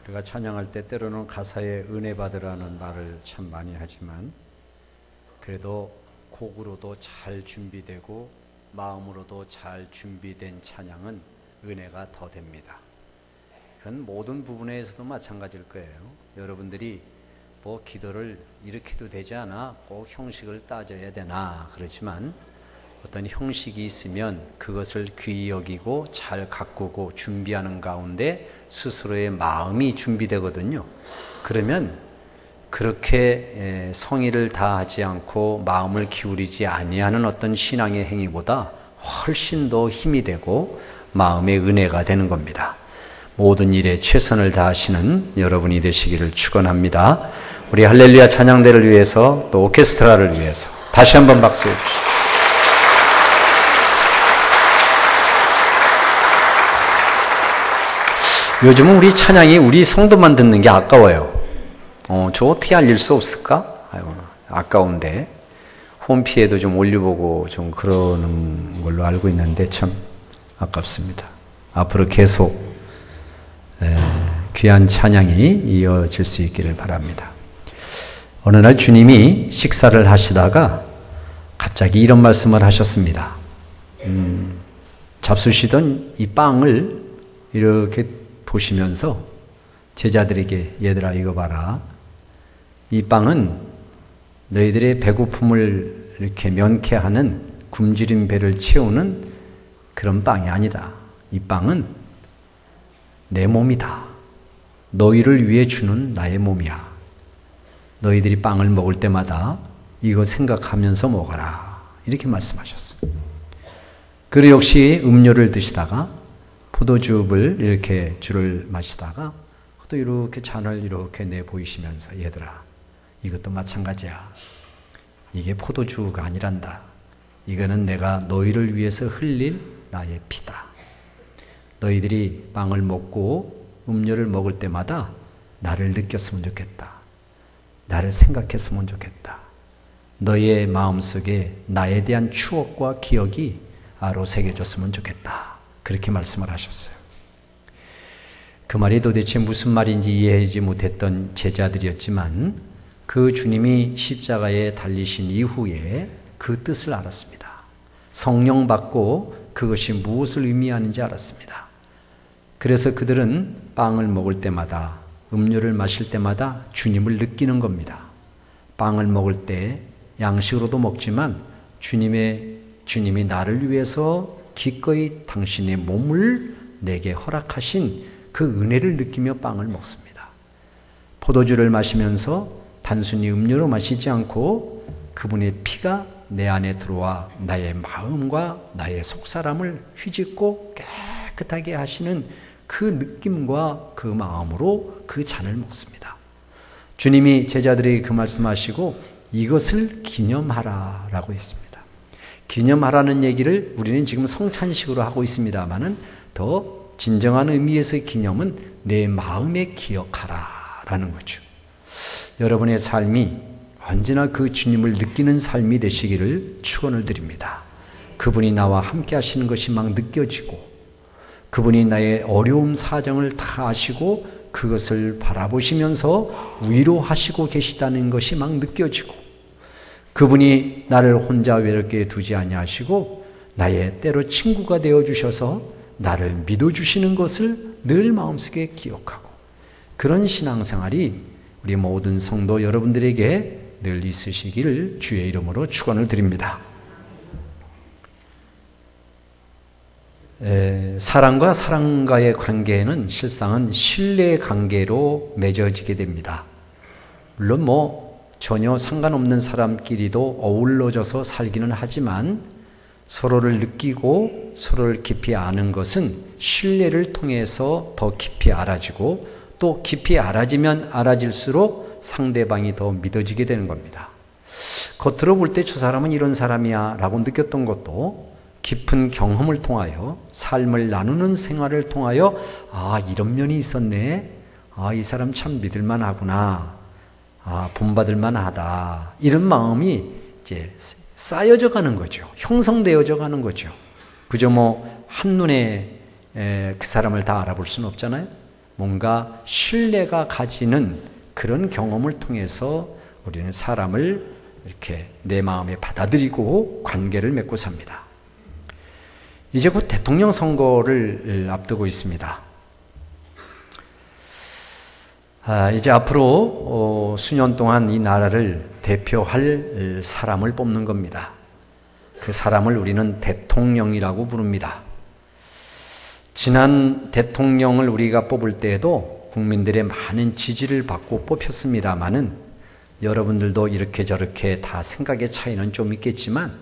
우리가 찬양할 때 때로는 가사에 은혜 받으라는 말을 참 많이 하지만 그래도 곡으로도 잘 준비되고 마음으로도 잘 준비된 찬양은 은혜가 더 됩니다. 그건 모든 부분에서도 마찬가지일 거예요. 여러분들이 뭐 기도를 이렇게 해도 되지 않아? 꼭 형식을 따져야 되나? 그렇지만 어떤 형식이 있으면 그것을 귀히 여기고 잘 가꾸고 준비하는 가운데 스스로의 마음이 준비되거든요. 그러면 그렇게 성의를 다하지 않고 마음을 기울이지 아니하는 어떤 신앙의 행위보다 훨씬 더 힘이 되고 마음의 은혜가 되는 겁니다. 모든 일에 최선을 다하시는 여러분이 되시기를 축원합니다. 우리 할렐루야 찬양대를 위해서 또 오케스트라를 위해서 다시 한번 박수해 주시죠. 요즘은 우리 찬양이 우리 성도만 듣는 게 아까워요. 저 어떻게 알릴 수 없을까? 아까운데 홈피에도 좀 올려보고 좀 그러는 걸로 알고 있는데 참 아깝습니다. 앞으로 계속 귀한 찬양이 이어질 수 있기를 바랍니다. 어느 날 주님이 식사를 하시다가 갑자기 이런 말씀을 하셨습니다. 잡수시던 이 빵을 이렇게 보시면서 제자들에게 얘들아 이거 봐라. 이 빵은 너희들의 배고픔을 이렇게 면케하는 굶주린 배를 채우는 그런 빵이 아니다. 이 빵은 내 몸이다. 너희를 위해 주는 나의 몸이야. 너희들이 빵을 먹을 때마다 이거 생각하면서 먹어라. 이렇게 말씀하셨어요. 그리고 역시 음료를 드시다가 포도즙을 이렇게 줄을 마시다가 또 이렇게 잔을 이렇게 내보이시면서 얘들아 이것도 마찬가지야. 이게 포도주가 아니란다. 이거는 내가 너희를 위해서 흘릴 나의 피다. 너희들이 빵을 먹고 음료를 먹을 때마다 나를 느꼈으면 좋겠다. 나를 생각했으면 좋겠다. 너희의 마음속에 나에 대한 추억과 기억이 아로새겨졌으면 좋겠다. 그렇게 말씀을 하셨어요. 그 말이 도대체 무슨 말인지 이해하지 못했던 제자들이었지만 그 주님이 십자가에 달리신 이후에 그 뜻을 알았습니다. 성령 받고 그것이 무엇을 의미하는지 알았습니다. 그래서 그들은 빵을 먹을 때마다 음료를 마실 때마다 주님을 느끼는 겁니다. 빵을 먹을 때 양식으로도 먹지만 주님이 나를 위해서 기꺼이 당신의 몸을 내게 허락하신 그 은혜를 느끼며 빵을 먹습니다. 포도주를 마시면서 단순히 음료로 마시지 않고 그분의 피가 내 안에 들어와 나의 마음과 나의 속사람을 휘짓고 깨끗하게 하시는 그 느낌과 그 마음으로 그 잔을 먹습니다. 주님이 제자들에게 그 말씀하시고 이것을 기념하라 라고 했습니다. 기념하라는 얘기를 우리는 지금 성찬식으로 하고 있습니다만은 더 진정한 의미에서의 기념은 내 마음에 기억하라 라는 거죠. 여러분의 삶이 언제나 그 주님을 느끼는 삶이 되시기를 축원을 드립니다. 그분이 나와 함께 하시는 것이 막 느껴지고 그분이 나의 어려움 사정을 다 아시고 그것을 바라보시면서 위로하시고 계시다는 것이 막 느껴지고 그분이 나를 혼자 외롭게 두지 아니하시고 나의 때로 친구가 되어주셔서 나를 믿어주시는 것을 늘 마음속에 기억하고 그런 신앙생활이 우리 모든 성도 여러분들에게 늘 있으시기를 주의 이름으로 축원을 드립니다. 사람과 사람과의 관계는 실상은 신뢰의 관계로 맺어지게 됩니다. 물론 전혀 상관없는 사람끼리도 어우러져서 살기는 하지만 서로를 느끼고 서로를 깊이 아는 것은 신뢰를 통해서 더 깊이 알아지고 또 깊이 알아지면 알아질수록 상대방이 더 믿어지게 되는 겁니다. 겉으로 볼 때 저 사람은 이런 사람이야 라고 느꼈던 것도 깊은 경험을 통하여 삶을 나누는 생활을 통하여 이런 면이 있었네. 이 사람 참 믿을만 하구나. 본받을 만하다. 이런 마음이 이제 쌓여져 가는 거죠. 형성되어져 가는 거죠. 그저 한눈에 그 사람을 다 알아볼 수는 없잖아요. 뭔가 신뢰가 가지는 그런 경험을 통해서 우리는 사람을 이렇게 내 마음에 받아들이고 관계를 맺고 삽니다. 이제 곧 대통령 선거를 앞두고 있습니다. 이제 앞으로 수년 동안 이 나라를 대표할 사람을 뽑는 겁니다. 그 사람을 우리는 대통령이라고 부릅니다. 지난 대통령을 우리가 뽑을 때에도 국민들의 많은 지지를 받고 뽑혔습니다마는 여러분들도 이렇게 저렇게 다 생각의 차이는 좀 있겠지만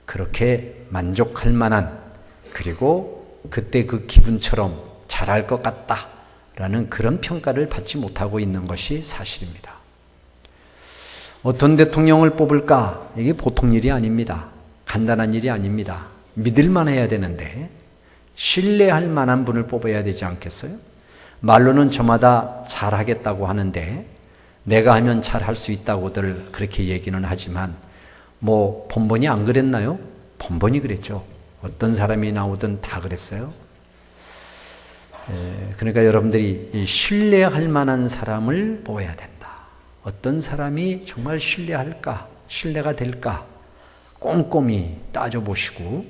그렇게 만족할 만한, 그리고 그때 그 기분처럼 잘할 것 같다라는 그런 평가를 받지 못하고 있는 것이 사실입니다. 어떤 대통령을 뽑을까? 이게 보통 일이 아닙니다. 간단한 일이 아닙니다. 믿을만 해야 되는데 신뢰할 만한 분을 뽑아야 되지 않겠어요? 말로는 저마다 잘하겠다고 하는데 내가 하면 잘할 수 있다고들 그렇게 얘기는 하지만 뭐 번번이 안 그랬나요? 번번이 그랬죠. 어떤 사람이 나오든 다 그랬어요. 그러니까 여러분들이 이 신뢰할 만한 사람을 뽑아야 된다. 어떤 사람이 정말 신뢰할까? 신뢰가 될까? 꼼꼼히 따져보시고,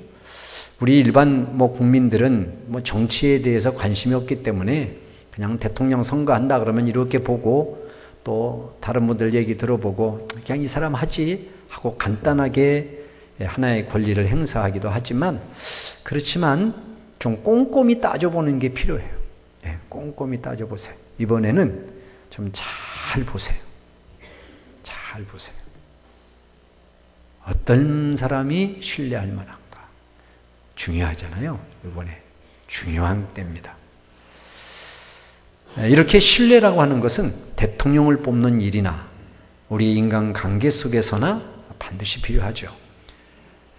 우리 일반 국민들은 정치에 대해서 관심이 없기 때문에 그냥 대통령 선거한다 그러면 이렇게 보고 또 다른 분들 얘기 들어보고 그냥 이 사람 하지 하고 간단하게 하나의 권리를 행사하기도 하지만, 그렇지만 좀 꼼꼼히 따져보는 게 필요해요. 네, 꼼꼼히 따져보세요. 이번에는 좀 잘 보세요. 잘 보세요. 어떤 사람이 신뢰할 만한가? 중요하잖아요. 이번에 중요한 때입니다. 이렇게 신뢰라고 하는 것은 대통령을 뽑는 일이나 우리 인간관계 속에서나 반드시 필요하죠.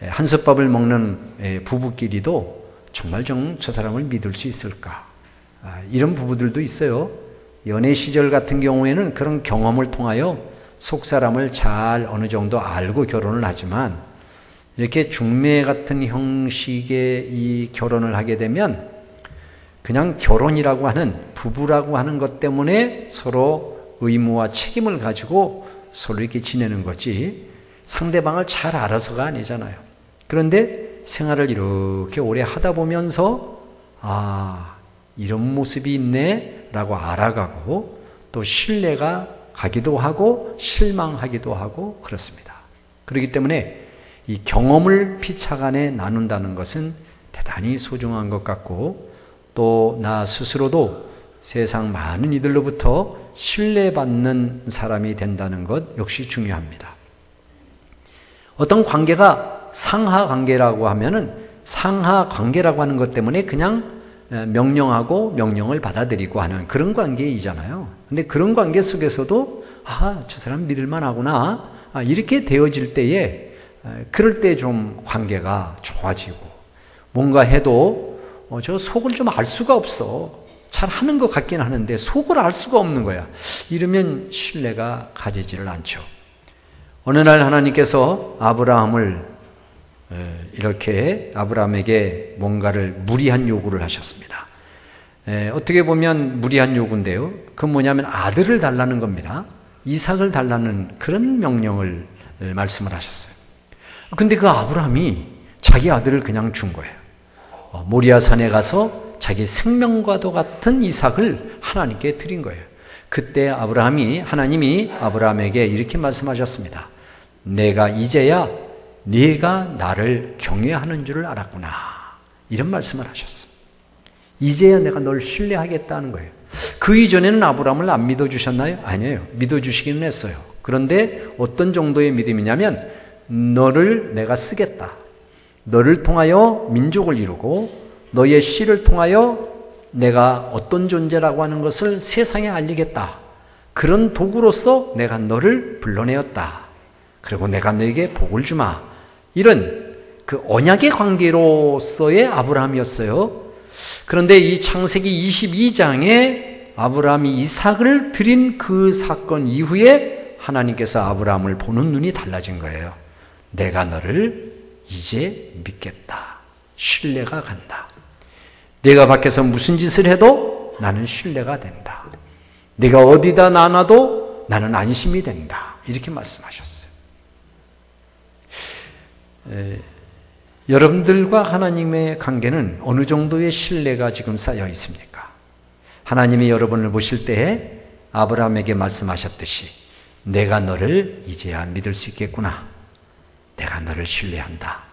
한솥밥을 먹는 부부끼리도 정말 저 사람을 믿을 수 있을까? 이런 부부들도 있어요. 연애 시절 같은 경우에는 그런 경험을 통하여 속사람을 잘 어느 정도 알고 결혼을 하지만, 이렇게 중매 같은 형식의 이 결혼을 하게 되면 그냥 결혼이라고 하는, 부부라고 하는 것 때문에 서로 의무와 책임을 가지고 서로 이렇게 지내는 거지 상대방을 잘 알아서가 아니잖아요. 그런데 생활을 이렇게 오래 하다 보면서 이런 모습이 있네 라고 알아가고 또 신뢰가 가기도 하고 실망하기도 하고 그렇습니다. 그렇기 때문에 이 경험을 피차간에 나눈다는 것은 대단히 소중한 것 같고, 또 나 스스로도 세상 많은 이들로부터 신뢰받는 사람이 된다는 것 역시 중요합니다. 어떤 관계가 상하 관계라고 하면은 상하 관계라고 하는 것 때문에 그냥 명령하고 명령을 받아들이고 하는 그런 관계이잖아요. 근데 그런 관계 속에서도 저 사람 믿을만 하구나 이렇게 되어질 때에, 그럴 때 좀 관계가 좋아지고, 뭔가 해도 저 속을 좀 알 수가 없어. 잘 하는 것 같긴 하는데 속을 알 수가 없는 거야. 이러면 신뢰가 가지지를 않죠. 어느 날 하나님께서 아브라함에게 뭔가를 무리한 요구를 하셨습니다. 어떻게 보면 무리한 요구인데요. 그건 뭐냐면 아들을 달라는 겁니다. 이삭을 달라는 그런 명령을 말씀을 하셨어요. 근데 그 아브라함이 자기 아들을 그냥 준 거예요. 모리아 산에 가서 자기 생명과도 같은 이삭을 하나님께 드린 거예요. 그때 하나님이 아브라함에게 이렇게 말씀하셨습니다. 내가 이제야 네가 나를 경외하는 줄을 알았구나. 이런 말씀을 하셨어요. 이제야 내가 널 신뢰하겠다는 거예요. 그 이전에는 아브라함을 안 믿어주셨나요? 아니에요. 믿어주시기는 했어요. 그런데 어떤 정도의 믿음이냐면, 너를 내가 쓰겠다. 너를 통하여 민족을 이루고 너의 씨를 통하여 내가 어떤 존재라고 하는 것을 세상에 알리겠다. 그런 도구로서 내가 너를 불러내었다. 그리고 내가 너에게 복을 주마. 이런 그 언약의 관계로서의 아브라함이었어요. 그런데 이 창세기 22장에 아브라함이 이삭을 드린 그 사건 이후에 하나님께서 아브라함을 보는 눈이 달라진 거예요. 내가 너를 이제 믿겠다. 신뢰가 간다. 내가 밖에서 무슨 짓을 해도 나는 신뢰가 된다. 내가 어디다 놔놔도 나는 안심이 된다. 이렇게 말씀하셨어요. 여러분들과 하나님의 관계는 어느 정도의 신뢰가 지금 쌓여 있습니까? 하나님이 여러분을 보실 때에 아브라함에게 말씀하셨듯이 내가 너를 이제야 믿을 수 있겠구나. 내가 너를 신뢰한다.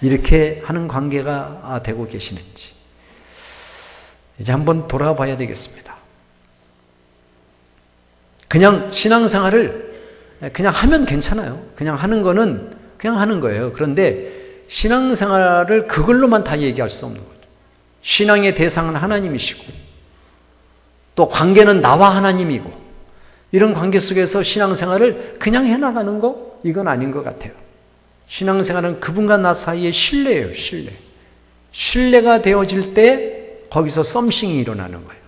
이렇게 하는 관계가 되고 계시는지 이제 한번 돌아봐야 되겠습니다. 그냥 신앙생활을 그냥 하면 괜찮아요. 그냥 하는 거는 그냥 하는 거예요. 그런데 신앙생활을 그걸로만 다 얘기할 수 없는 거죠. 신앙의 대상은 하나님이시고 또 관계는 나와 하나님이고 이런 관계 속에서 신앙생활을 그냥 해나가는 거 이건 아닌 것 같아요. 신앙생활은 그분과 나 사이의 신뢰예요. 신뢰. 신뢰가 되어질 때 거기서 썸씽이 일어나는 거예요.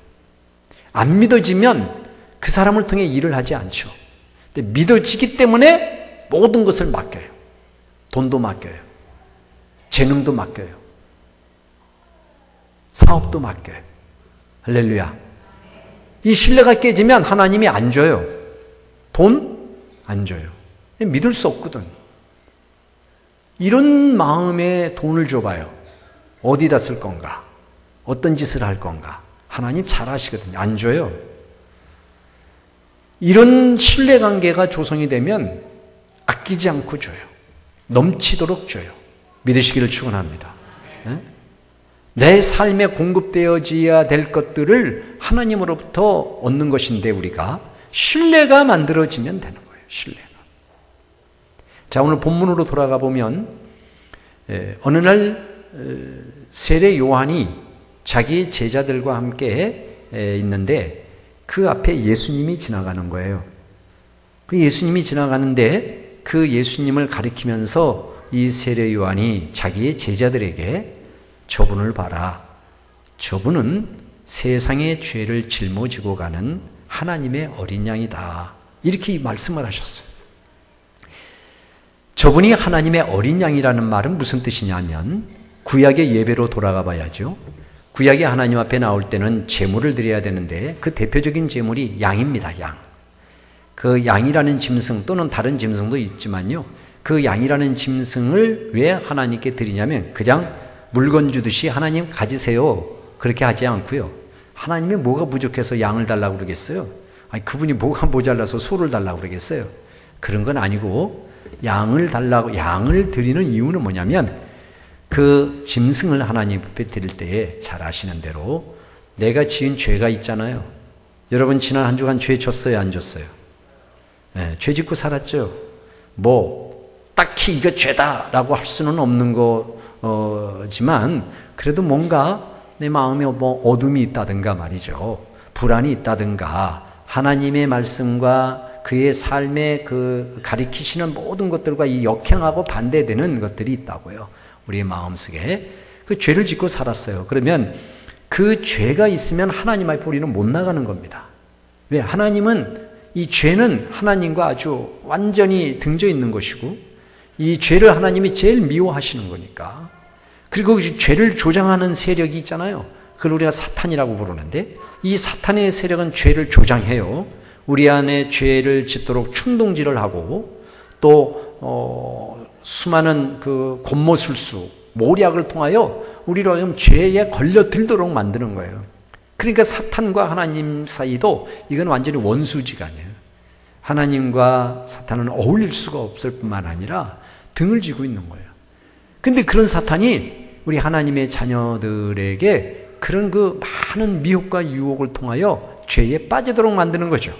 안 믿어지면 그 사람을 통해 일을 하지 않죠. 근데 믿어지기 때문에 모든 것을 맡겨요. 돈도 맡겨요. 재능도 맡겨요. 사업도 맡겨요. 할렐루야. 이 신뢰가 깨지면 하나님이 안 줘요. 돈? 안 줘요. 믿을 수 없거든. 이런 마음에 돈을 줘봐요. 어디다 쓸 건가? 어떤 짓을 할 건가? 하나님 잘 아시거든요. 안 줘요. 이런 신뢰관계가 조성이 되면 아끼지 않고 줘요. 넘치도록 줘요. 믿으시기를 축원합니다. 내 삶에 공급되어져야 될 것들을 하나님으로부터 얻는 것인데 우리가 신뢰가 만들어지면 되는 거예요. 신뢰가. 자, 오늘 본문으로 돌아가 보면 어느 날 세례 요한이 자기 제자들과 함께 있는데 그 앞에 예수님이 지나가는 거예요. 그 예수님이 지나가는데 그 예수님을 가리키면서 이 세례 요한이 자기의 제자들에게 저분을 봐라. 저분은 세상의 죄를 짊어지고 가는 하나님의 어린 양이다. 이렇게 말씀을 하셨어요. 저분이 하나님의 어린 양이라는 말은 무슨 뜻이냐면 구약의 예배로 돌아가 봐야죠. 구약의 하나님 앞에 나올 때는 제물을 드려야 되는데 그 대표적인 제물이 양입니다. 양. 그 양이라는 짐승 또는 다른 짐승도 있지만요. 그 양이라는 짐승을 왜 하나님께 드리냐면 그냥 물건 주듯이 하나님 가지세요. 그렇게 하지 않고요. 하나님이 뭐가 부족해서 양을 달라고 그러겠어요? 아니, 그분이 뭐가 모자라서 소를 달라고 그러겠어요? 그런 건 아니고 양을 드리는 이유는 뭐냐면 그 짐승을 하나님 앞에 드릴 때에 잘 아시는 대로 내가 지은 죄가 있잖아요. 여러분 지난 한 주간 죄 졌어요? 안 졌어요? 네, 죄 짓고 살았죠. 딱히 이거 죄다라고 할 수는 없는 거지만 그래도 뭔가 내 마음에 어둠이 있다든가 말이죠. 불안이 있다든가 하나님의 말씀과 그의 삶에 그 가리키시는 모든 것들과 이 역행하고 반대되는 것들이 있다고요. 우리의 마음속에 그 죄를 짓고 살았어요. 그러면 그 죄가 있으면 하나님 앞에 우리는 못 나가는 겁니다. 왜? 하나님은 이 죄는 하나님과 아주 완전히 등져 있는 것이고 이 죄를 하나님이 제일 미워하시는 거니까. 그리고 죄를 조장하는 세력이 있잖아요. 그걸 우리가 사탄이라고 부르는데 이 사탄의 세력은 죄를 조장해요. 우리 안에 죄를 짓도록 충동질을 하고 또 수많은 그 곤모술수, 모략을 통하여 우리로 하여금 죄에 걸려들도록 만드는 거예요. 그러니까 사탄과 하나님 사이도 이건 완전히 원수지간이에요. 하나님과 사탄은 어울릴 수가 없을 뿐만 아니라 등을 지고 있는 거예요. 근데 그런 사탄이 우리 하나님의 자녀들에게 그런 그 많은 미혹과 유혹을 통하여 죄에 빠지도록 만드는 거죠.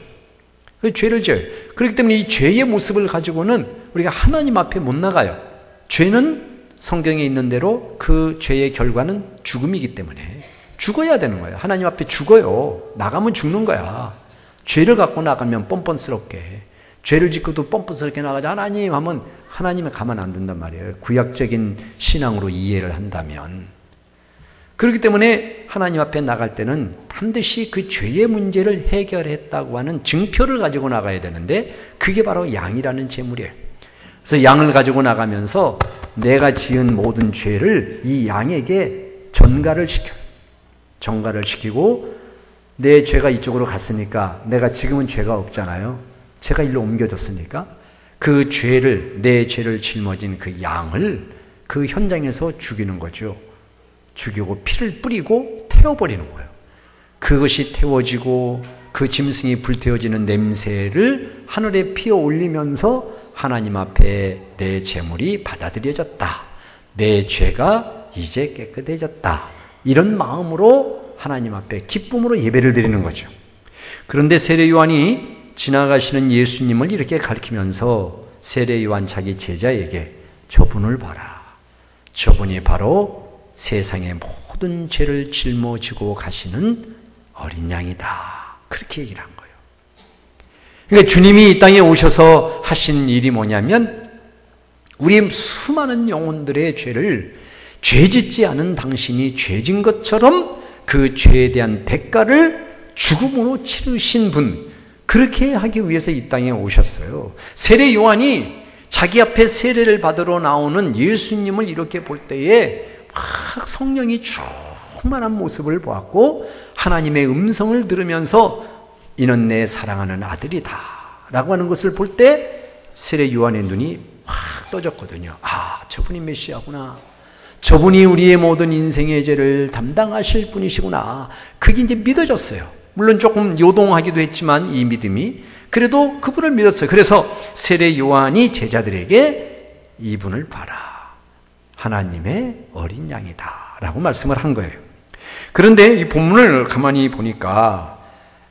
죄를 져요. 그렇기 때문에 이 죄의 모습을 가지고는 우리가 하나님 앞에 못 나가요. 죄는 성경에 있는 대로 그 죄의 결과는 죽음이기 때문에 죽어야 되는 거예요. 하나님 앞에 죽어요. 나가면 죽는 거야. 죄를 갖고 나가면 뻔뻔스럽게, 죄를 짓고도 뻔뻔스럽게 나가자 하나님 하면 하나님은 가만 안 둔단 말이에요. 구약적인 신앙으로 이해를 한다면. 그렇기 때문에 하나님 앞에 나갈 때는 반드시 그 죄의 문제를 해결했다고 하는 증표를 가지고 나가야 되는데 그게 바로 양이라는 제물이에요. 그래서 양을 가지고 나가면서 내가 지은 모든 죄를 이 양에게 전가를 시켜요. 전가를 시키고 내 죄가 이쪽으로 갔으니까 내가 지금은 죄가 없잖아요. 죄가 일로 옮겨졌으니까 그 죄를, 내 죄를 짊어진 그 양을 그 현장에서 죽이는 거죠. 죽이고 피를 뿌리고 태워버리는 거예요. 그것이 태워지고 그 짐승이 불태워지는 냄새를 하늘에 피어 올리면서 하나님 앞에 내 죄물이 받아들여졌다. 내 죄가 이제 깨끗해졌다. 이런 마음으로 하나님 앞에 기쁨으로 예배를 드리는 거죠. 그런데 세례 요한이 지나가시는 예수님을 이렇게 가리키면서 세례 요한 자기 제자에게 저분을 봐라. 저분이 바로 세상의 모든 죄를 짊어지고 가시는 어린 양이다. 그렇게 얘기를 한 거예요. 그러니까 주님이 이 땅에 오셔서 하신 일이 뭐냐면 우리 수많은 영혼들의 죄를 죄짓지 않은 당신이 죄진 것처럼 그 죄에 대한 대가를 죽음으로 치르신 분, 그렇게 하기 위해서 이 땅에 오셨어요. 세례 요한이 자기 앞에 세례를 받으러 나오는 예수님을 이렇게 볼 때에 막 성령이 충만한 모습을 보았고 하나님의 음성을 들으면서 이는 내 사랑하는 아들이다 라고 하는 것을 볼 때 세례 요한의 눈이 확 떠졌거든요. 아, 저분이 메시아구나. 저분이 우리의 모든 인생의 죄를 담당하실 분이시구나. 그게 이제 믿어졌어요. 물론 조금 요동하기도 했지만 이 믿음이 그래도 그분을 믿었어요. 그래서 세례 요한이 제자들에게 이분을 봐라. 하나님의 어린 양이다 라고 말씀을 한 거예요. 그런데 이 본문을 가만히 보니까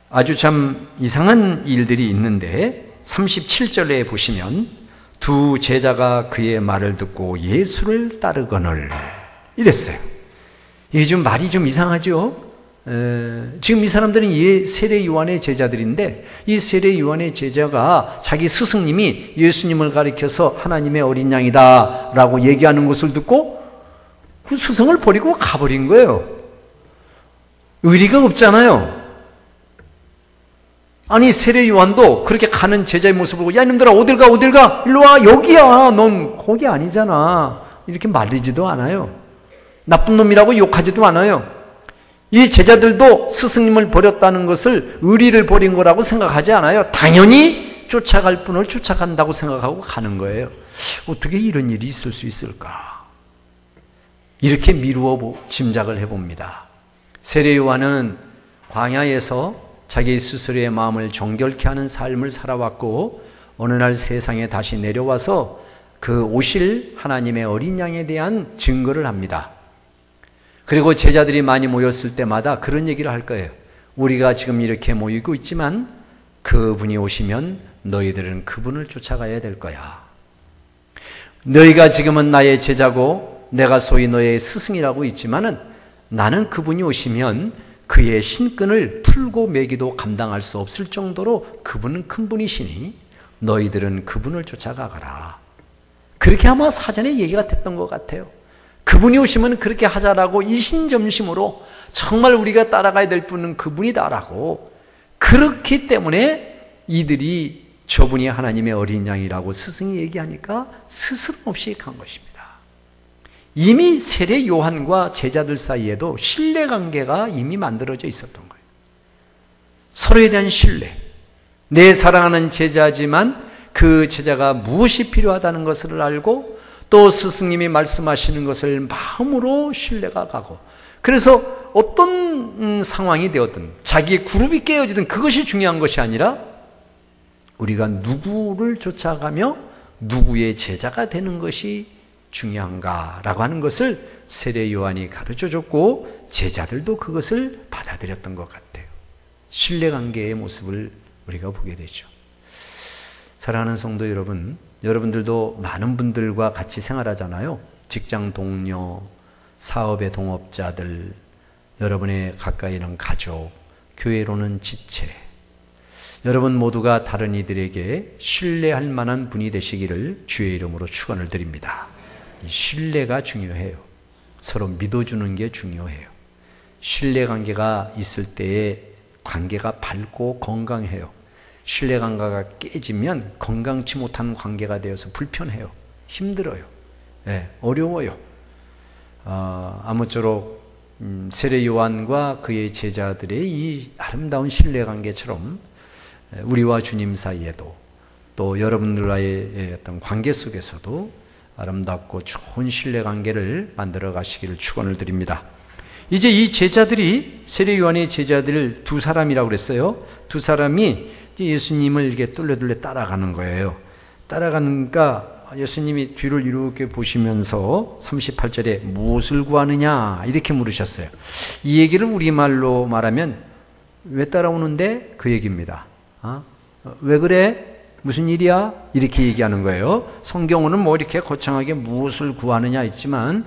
아주 참 이상한 일들이 있는데 37절에 보시면 두 제자가 그의 말을 듣고 예수를 따르거늘 이랬어요. 이게 좀 말이 좀 이상하죠? 지금 이 사람들은 세례 요한의 제자들인데 이 세례 요한의 제자가 자기 스승님이 예수님을 가리켜서 하나님의 어린 양이다 라고 얘기하는 것을 듣고 그 스승을 버리고 가버린 거예요. 의리가 없잖아요. 아니 세례 요한도 그렇게 가는 제자의 모습을 보고 야 이놈들아 어딜 가 일로 와 여기야 넌 거기 아니잖아 이렇게 말리지도 않아요. 나쁜 놈이라고 욕하지도 않아요. 이 제자들도 스승님을 버렸다는 것을 의리를 버린 거라고 생각하지 않아요. 당연히 쫓아갈 분을 쫓아간다고 생각하고 가는 거예요. 어떻게 이런 일이 있을 수 있을까? 이렇게 미루어 짐작을 해봅니다. 세례 요한은 광야에서 자기 스스로의 마음을 정결케 하는 삶을 살아왔고 어느 날 세상에 다시 내려와서 그 오실 하나님의 어린 양에 대한 증거를 합니다. 그리고 제자들이 많이 모였을 때마다 그런 얘기를 할 거예요. 우리가 지금 이렇게 모이고 있지만 그분이 오시면 너희들은 그분을 쫓아가야 될 거야. 너희가 지금은 나의 제자고 내가 소위 너의 스승이라고 있지만은 나는 그분이 오시면 그의 신끈을 풀고 매기도 감당할 수 없을 정도로 그분은 큰 분이시니 너희들은 그분을 쫓아가거라. 그렇게 아마 사전에 얘기가 됐던 것 같아요. 그분이 오시면 그렇게 하자라고 이신점심으로 정말 우리가 따라가야 될 분은 그분이다라고 그렇기 때문에 이들이 저분이 하나님의 어린 양이라고 스승이 얘기하니까 스스럼 없이 간 것입니다. 이미 세례 요한과 제자들 사이에도 신뢰관계가 이미 만들어져 있었던 거예요. 서로에 대한 신뢰. 내 사랑하는 제자지만 그 제자가 무엇이 필요하다는 것을 알고 또 스승님이 말씀하시는 것을 마음으로 신뢰가 가고 그래서 어떤 상황이 되었든 자기 그룹이 깨어지든 그것이 중요한 것이 아니라 우리가 누구를 쫓아가며 누구의 제자가 되는 것이 중요한가라고 하는 것을 세례 요한이 가르쳐줬고 제자들도 그것을 받아들였던 것 같아요. 신뢰관계의 모습을 우리가 보게 되죠. 사랑하는 성도 여러분, 여러분들도 많은 분들과 같이 생활하잖아요. 직장 동료, 사업의 동업자들, 여러분의 가까이 있는 가족, 교회로는 지체, 여러분 모두가 다른 이들에게 신뢰할 만한 분이 되시기를 주의 이름으로 축원을 드립니다. 신뢰가 중요해요. 서로 믿어주는 게 중요해요. 신뢰관계가 있을 때에 관계가 밝고 건강해요. 신뢰관계가 깨지면 건강치 못한 관계가 되어서 불편해요. 힘들어요. 네, 어려워요. 아무쪼록 세례 요한과 그의 제자들의 이 아름다운 신뢰관계처럼 우리와 주님 사이에도 또 여러분들과의 어떤 관계 속에서도 아름답고 좋은 신뢰관계를 만들어 가시기를 축원을 드립니다. 이제 이 제자들이 세례 요한의 제자들 두 사람이라고 그랬어요. 두 사람이 예수님을 이렇게 뚫레뚫레 따라가는 거예요. 따라가니까 예수님이 뒤를 이렇게 보시면서 38절에 무엇을 구하느냐 이렇게 물으셨어요. 이 얘기를 우리말로 말하면 왜 따라오는데 그 얘기입니다. 왜 그래? 무슨 일이야? 이렇게 얘기하는 거예요. 성경은 뭐 이렇게 거창하게 무엇을 구하느냐 있지만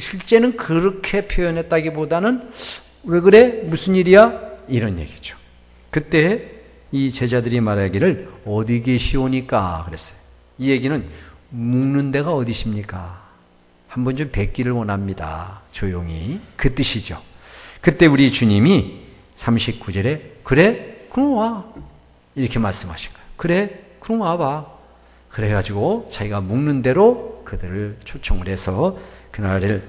실제는 그렇게 표현했다기보다는 왜 그래? 무슨 일이야? 이런 얘기죠. 그때 이 제자들이 말하기를 어디 계시오니까 그랬어요. 이 얘기는 묵는 데가 어디십니까? 한번 좀 뵙기를 원합니다. 조용히. 그 뜻이죠. 그때 우리 주님이 39절에 그래? 그럼 와. 이렇게 말씀하신 거예요. 그래? 그럼 와봐. 그래가지고 자기가 묵는 대로 그들을 초청을 해서 그날을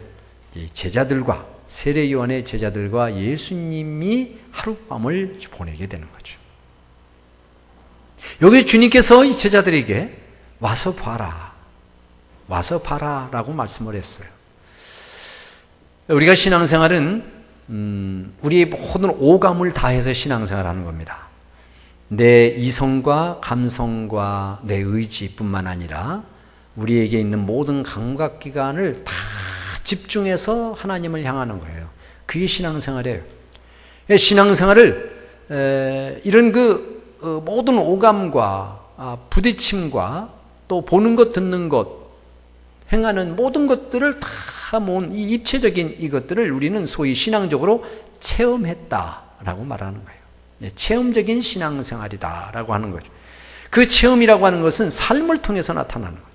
제자들과 세례 요한의 제자들과 예수님이 하룻밤을 보내게 되는 거죠. 여기 주님께서 이 제자들에게 와서 봐라. 와서 봐라 라고 말씀을 했어요. 우리가 신앙생활은 우리의 모든 오감을 다해서 신앙생활하는 겁니다. 내 이성과 감성과 내 의지뿐만 아니라 우리에게 있는 모든 감각기관을 다 집중해서 하나님을 향하는 거예요. 그게 신앙생활이에요. 신앙생활을 이런 모든 오감과 부딪힘과 또 보는 것, 듣는 것, 행하는 모든 것들을 다 모은 이 입체적인 이것들을 우리는 소위 신앙적으로 체험했다라고 말하는 거예요. 체험적인 신앙생활이다라고 하는 거죠. 그 체험이라고 하는 것은 삶을 통해서 나타나는 거죠.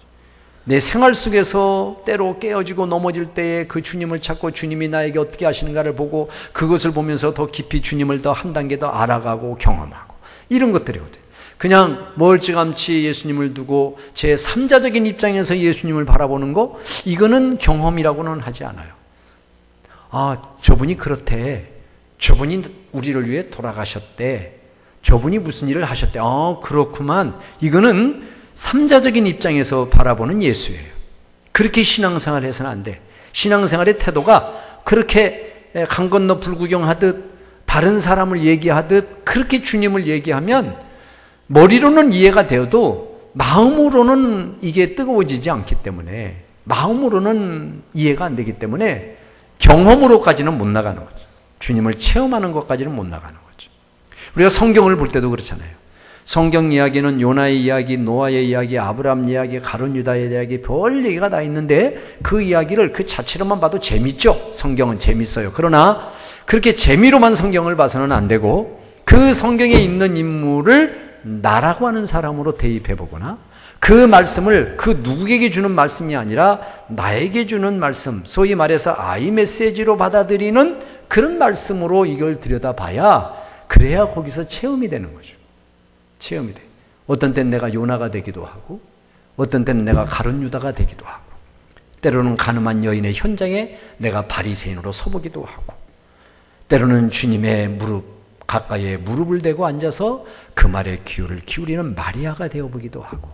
내 생활 속에서 때로 깨어지고 넘어질 때에 그 주님을 찾고 주님이 나에게 어떻게 하시는가를 보고 그것을 보면서 더 깊이 주님을 더 한 단계 더 알아가고 경험하고 이런 것들이거든요. 그냥 멀찌감치 예수님을 두고 제 3자적인 입장에서 예수님을 바라보는 거 이거는 경험이라고는 하지 않아요. 저분이 그렇대. 저분이 우리를 위해 돌아가셨대. 저분이 무슨 일을 하셨대. 그렇구만. 이거는 3자적인 입장에서 바라보는 예수예요. 그렇게 신앙생활을 해서는 안 돼. 신앙생활의 태도가 그렇게 강 건너 불구경하듯 다른 사람을 얘기하듯 그렇게 주님을 얘기하면 머리로는 이해가 되어도 마음으로는 이게 뜨거워지지 않기 때문에 마음으로는 이해가 안 되기 때문에 경험으로까지는 못 나가는 거죠. 주님을 체험하는 것까지는 못 나가는 거죠. 우리가 성경을 볼 때도 그렇잖아요. 성경 이야기는 요나의 이야기, 노아의 이야기, 아브라함 이야기, 가룟 유다의 이야기 별 얘기가 다 있는데 그 이야기를 그 자체로만 봐도 재밌죠. 성경은 재밌어요. 그러나 그렇게 재미로만 성경을 봐서는 안 되고 그 성경에 있는 인물을 나라고 하는 사람으로 대입해 보거나 그 말씀을 그 누구에게 주는 말씀이 아니라 나에게 주는 말씀, 소위 말해서 아이 메시지로 받아들이는 그런 말씀으로 이걸 들여다봐야 그래야 거기서 체험이 되는 거죠. 체험이 돼. 어떤 때는 내가 요나가 되기도 하고 어떤 때는 내가 가룟 유다가 되기도 하고 때로는 가늠한 여인의 현장에 내가 바리새인으로 서보기도 하고 때로는 주님의 무릎 가까이에 무릎을 대고 앉아서 그 말에 귀를 기울이는 마리아가 되어보기도 하고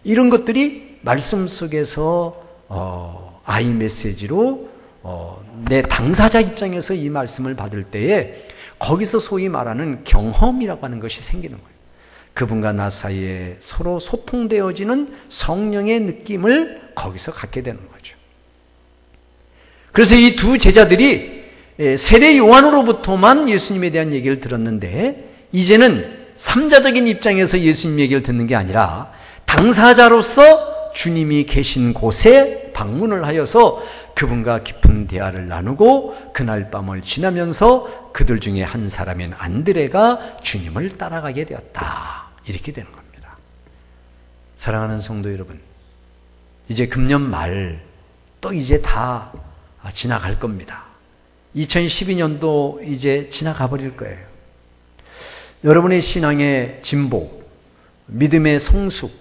이런 것들이 말씀 속에서 아이 메시지로 내 당사자 입장에서 이 말씀을 받을 때에 거기서 소위 말하는 경험이라고 하는 것이 생기는 거예요. 그분과 나 사이에 서로 소통되어지는 성령의 느낌을 거기서 갖게 되는 거죠. 그래서 이 두 제자들이 세례 요한으로부터만 예수님에 대한 얘기를 들었는데 이제는 3자적인 입장에서 예수님 얘기를 듣는 게 아니라 당사자로서 주님이 계신 곳에 방문을 하여서 그분과 깊은 대화를 나누고 그날 밤을 지나면서 그들 중에 한 사람인 안드레가 주님을 따라가게 되었다. 이렇게 되는 겁니다. 사랑하는 성도 여러분, 이제 금년 말 또 이제 다 지나갈 겁니다. 2012년도 이제 지나가 버릴 거예요. 여러분의 신앙의 진보, 믿음의 성숙,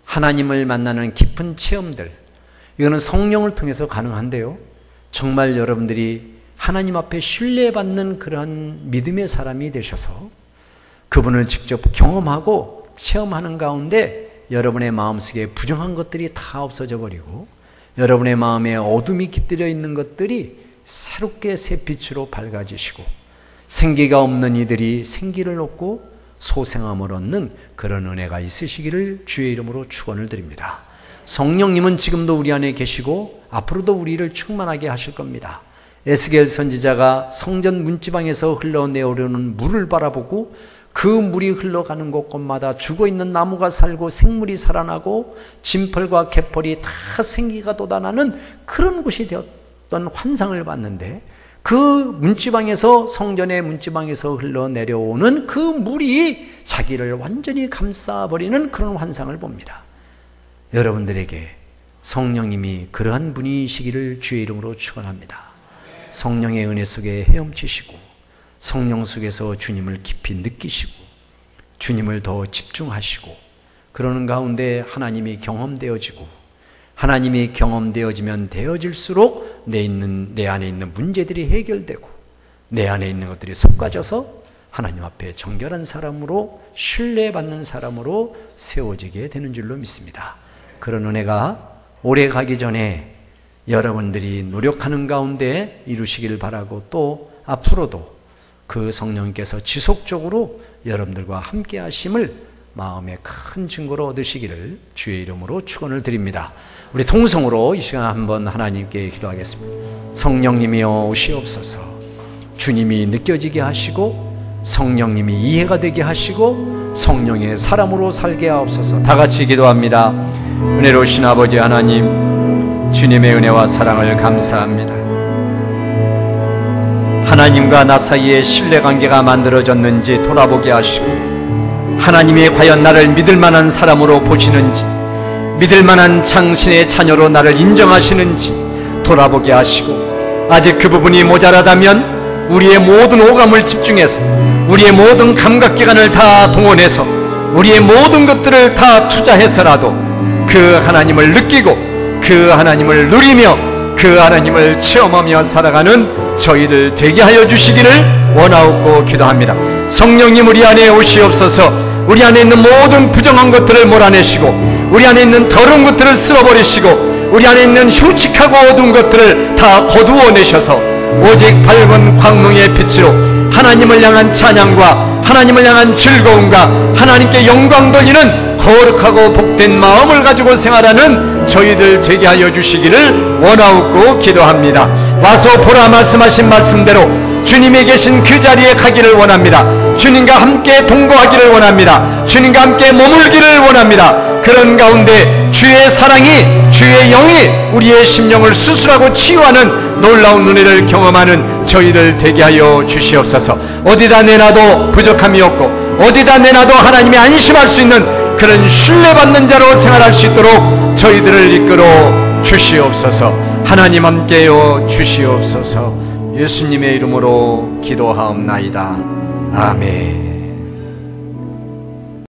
하나님을 만나는 깊은 체험들, 이거는 성령을 통해서 가능한데요. 정말 여러분들이 하나님 앞에 신뢰받는 그런 믿음의 사람이 되셔서 그분을 직접 경험하고 체험하는 가운데 여러분의 마음속에 부정한 것들이 다 없어져 버리고 여러분의 마음에 어둠이 깃들여 있는 것들이 새롭게 새 빛으로 밝아지시고 생기가 없는 이들이 생기를 얻고 소생함을 얻는 그런 은혜가 있으시기를 주의 이름으로 축원을 드립니다. 성령님은 지금도 우리 안에 계시고 앞으로도 우리를 충만하게 하실 겁니다. 에스겔 선지자가 성전 문지방에서 흘러내오려는 물을 바라보고 그 물이 흘러가는 곳곳마다 죽어있는 나무가 살고 생물이 살아나고 진펄과 갯벌이 다 생기가 돋아나는 그런 곳이 되었던 환상을 봤는데 그 문지방에서 성전의 문지방에서 흘러내려오는 그 물이 자기를 완전히 감싸버리는 그런 환상을 봅니다. 여러분들에게 성령님이 그러한 분이시기를 주의 이름으로 축원합니다. 성령의 은혜 속에 헤엄치시고 성령 속에서 주님을 깊이 느끼시고 주님을 더 집중하시고 그러는 가운데 하나님이 경험되어지고 하나님이 경험되어지면 되어질수록 내 안에 있는 문제들이 해결되고 내 안에 있는 것들이 쏟아져서 하나님 앞에 정결한 사람으로 신뢰받는 사람으로 세워지게 되는 줄로 믿습니다. 그런 은혜가 오래 가기 전에 여러분들이 노력하는 가운데 이루시기를 바라고 또 앞으로도 그 성령께서 지속적으로 여러분들과 함께 하심을 마음의 큰 증거로 얻으시기를 주의 이름으로 축원을 드립니다. 우리 통성으로 이 시간 한번 하나님께 기도하겠습니다. 성령님이여 오시옵소서. 주님이 느껴지게 하시고 성령님이 이해가 되게 하시고 성령의 사람으로 살게 하옵소서. 다 같이 기도합니다. 은혜로우신 아버지 하나님, 주님의 은혜와 사랑을 감사합니다. 하나님과 나 사이에 신뢰관계가 만들어졌는지 돌아보게 하시고 하나님이 과연 나를 믿을 만한 사람으로 보시는지 믿을 만한 당신의 자녀로 나를 인정하시는지 돌아보게 하시고 아직 그 부분이 모자라다면 우리의 모든 오감을 집중해서 우리의 모든 감각기관을 다 동원해서 우리의 모든 것들을 다 투자해서라도 그 하나님을 느끼고 그 하나님을 누리며 그 하나님을 체험하며 살아가는 저희들 되게 하여 주시기를 원하옵고 기도합니다. 성령님 우리 안에 오시옵소서. 우리 안에 있는 모든 부정한 것들을 몰아내시고 우리 안에 있는 더러운 것들을 쓸어버리시고 우리 안에 있는 흉측하고 어두운 것들을 다 거두어내셔서 오직 밝은 광명의 빛으로 하나님을 향한 찬양과 하나님을 향한 즐거움과 하나님께 영광 돌리는 거룩하고 복된 마음을 가지고 생활하는 저희들 되게 하여 주시기를 원하옵고 기도합니다. 와서 보라 말씀하신 말씀대로 주님이 계신 그 자리에 가기를 원합니다. 주님과 함께 동거하기를 원합니다. 주님과 함께 머물기를 원합니다. 그런 가운데 주의 사랑이 주의 영이 우리의 심령을 수술하고 치유하는 놀라운 은혜를 경험하는 저희들 되게 하여 주시옵소서. 어디다 내놔도 부족함이 없고 어디다 내놔도 하나님이 안심할 수 있는 그런 신뢰받는 자로 생활할 수 있도록 저희들을 이끌어 주시옵소서. 하나님 함께여 주시옵소서. 예수님의 이름으로 기도하옵나이다. 아멘.